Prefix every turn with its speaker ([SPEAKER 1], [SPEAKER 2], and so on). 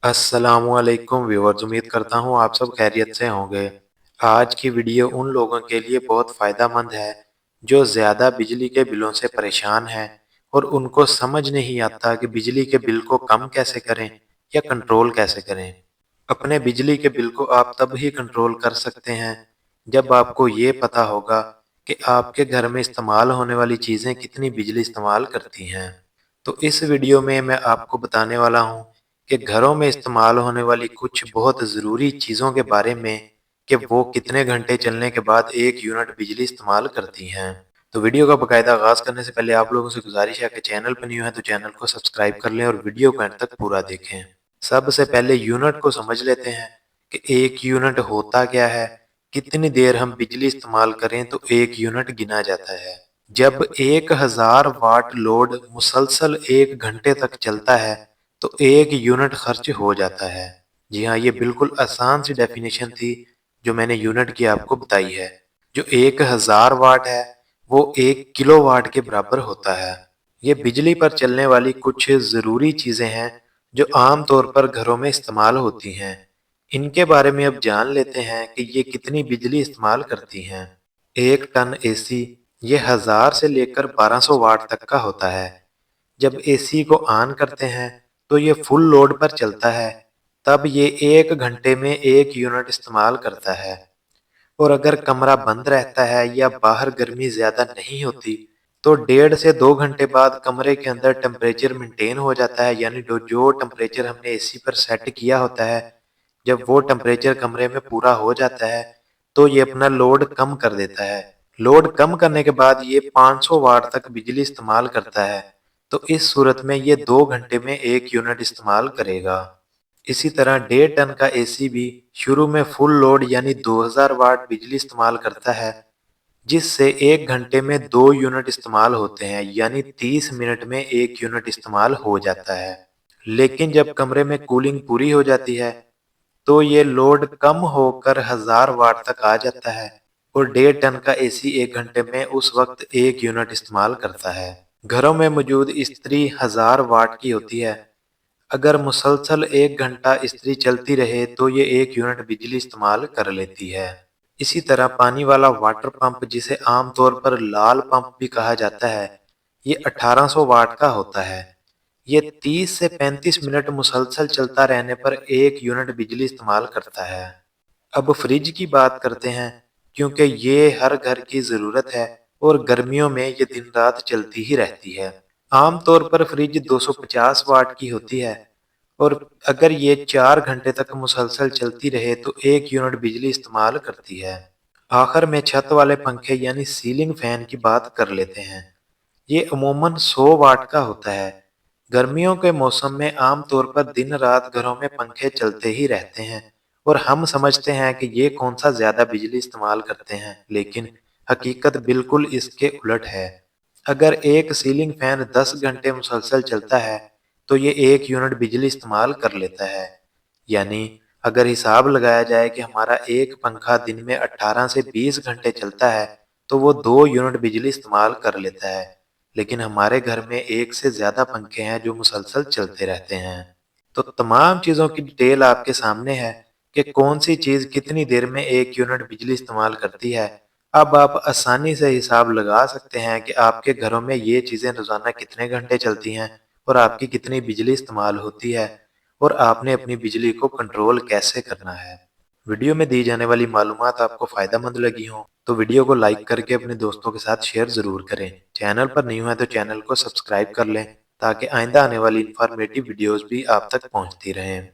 [SPEAKER 1] अस्सलामुअलैकुम व्यूअर्स, उम्मीद करता हूँ आप सब खैरियत से होंगे। आज की वीडियो उन लोगों के लिए बहुत फ़ायदेमंद है जो ज़्यादा बिजली के बिलों से परेशान हैं और उनको समझ नहीं आता कि बिजली के बिल को कम कैसे करें या कंट्रोल कैसे करें। अपने बिजली के बिल को आप तब ही कंट्रोल कर सकते हैं जब आपको ये पता होगा कि आपके घर में इस्तेमाल होने वाली चीज़ें कितनी बिजली इस्तेमाल करती हैं। तो इस वीडियो में मैं आपको बताने वाला हूँ कि घरों में इस्तेमाल होने वाली कुछ बहुत ज़रूरी चीज़ों के बारे में कि वो कितने घंटे चलने के बाद 1 यूनिट बिजली इस्तेमाल करती हैं। तो वीडियो का बाकायदा आगाज़ करने से पहले आप लोगों से गुजारिश है कि चैनल पर न्यू है तो चैनल को सब्सक्राइब कर लें और वीडियो को अंत तक पूरा देखें। सबसे पहले यूनिट को समझ लेते हैं कि 1 यूनिट होता क्या है, कितनी देर हम बिजली इस्तेमाल करें तो 1 यूनिट गिना जाता है। जब 1000 वाट लोड मुसलसल 1 घंटे तक चलता है तो 1 यूनिट खर्च हो जाता है। जी हाँ, ये बिल्कुल आसान सी डेफिनेशन थी जो मैंने यूनिट की आपको बताई है। जो 1000 वाट है वो 1 किलोवाट के बराबर होता है। ये बिजली पर चलने वाली कुछ ज़रूरी चीज़ें हैं जो आम तौर पर घरों में इस्तेमाल होती हैं। इनके बारे में अब जान लेते हैं कि ये कितनी बिजली इस्तेमाल करती हैं। 1 टन एसी ये 1000 से लेकर 1200 वाट तक का होता है। जब एसी को ऑन करते हैं तो ये फुल लोड पर चलता है, तब ये 1 घंटे में 1 यूनिट इस्तेमाल करता है। और अगर कमरा बंद रहता है या बाहर गर्मी ज़्यादा नहीं होती तो 1.5 से 2 घंटे बाद कमरे के अंदर टेम्परेचर मेंटेन हो जाता है, यानी जो टेम्परेचर हमने एसी पर सेट किया होता है, जब वो टेम्परेचर कमरे में पूरा हो जाता है तो ये अपना लोड कम कर देता है। लोड कम करने के बाद ये 500 वाट तक बिजली इस्तेमाल करता है, तो इस सूरत में ये 2 घंटे में 1 यूनिट इस्तेमाल करेगा। इसी तरह 1.5 टन का एसी भी शुरू में फुल लोड यानी 2000 वाट बिजली इस्तेमाल करता है, जिससे 1 घंटे में 2 यूनिट इस्तेमाल होते हैं, यानी 30 मिनट में 1 यूनिट इस्तेमाल हो जाता है। लेकिन जब कमरे में कूलिंग पूरी हो जाती है तो ये लोड कम होकर 1000 वाट तक आ जाता है और 1.5 टन का एसी 1 घंटे में उस वक्त 1 यूनिट इस्तेमाल करता है। घरों में मौजूद इस्त्री 1000 वाट की होती है। अगर मुसलसल 1 घंटा इस्त्री चलती रहे तो ये 1 यूनिट बिजली इस्तेमाल कर लेती है। इसी तरह पानी वाला वाटर पंप, जिसे आमतौर पर लाल पंप भी कहा जाता है, ये 1800 वाट का होता है। ये 30 से 35 मिनट मुसलसल चलता रहने पर 1 यूनिट बिजली इस्तेमाल करता है। अब फ्रिज की बात करते हैं, क्योंकि ये हर घर की ज़रूरत है और गर्मियों में ये दिन रात चलती ही रहती है। आमतौर पर फ्रिज 250 वाट की होती है और अगर ये 4 घंटे तक मुसलसल चलती रहे तो 1 यूनिट बिजली इस्तेमाल करती है। आखिर में छत वाले पंखे यानी सीलिंग फैन की बात कर लेते हैं। ये अमूमन 100 वाट का होता है। गर्मियों के मौसम में आमतौर पर दिन रात घरों में पंखे चलते ही रहते हैं और हम समझते हैं कि ये कौन सा ज़्यादा बिजली इस्तेमाल करते हैं, लेकिन हकीकत बिल्कुल इसके उलट है। अगर एक सीलिंग फैन 10 घंटे मुसलसल चलता है तो ये 1 यूनिट बिजली इस्तेमाल कर लेता है। यानी अगर हिसाब लगाया जाए कि हमारा एक पंखा दिन में 18 से 20 घंटे चलता है तो वो 2 यूनिट बिजली इस्तेमाल कर लेता है। लेकिन हमारे घर में एक से ज़्यादा पंखे हैं जो मुसलसल चलते रहते हैं। तो तमाम चीज़ों की डिटेल आपके सामने है कि कौन सी चीज़ कितनी देर में 1 यूनिट बिजली इस्तेमाल करती है। अब आप आसानी से हिसाब लगा सकते हैं कि आपके घरों में ये चीज़ें रोज़ाना कितने घंटे चलती हैं और आपकी कितनी बिजली इस्तेमाल होती है और आपने अपनी बिजली को कंट्रोल कैसे करना है। वीडियो में दी जाने वाली मालूमात आपको फ़ायदेमंद लगी हों तो वीडियो को लाइक करके अपने दोस्तों के साथ शेयर ज़रूर करें। चैनल पर न्यू है तो चैनल को सब्सक्राइब कर लें ताकि आइंदा आने वाली इन्फॉर्मेटिव वीडियोज़ भी आप तक पहुँचती रहें।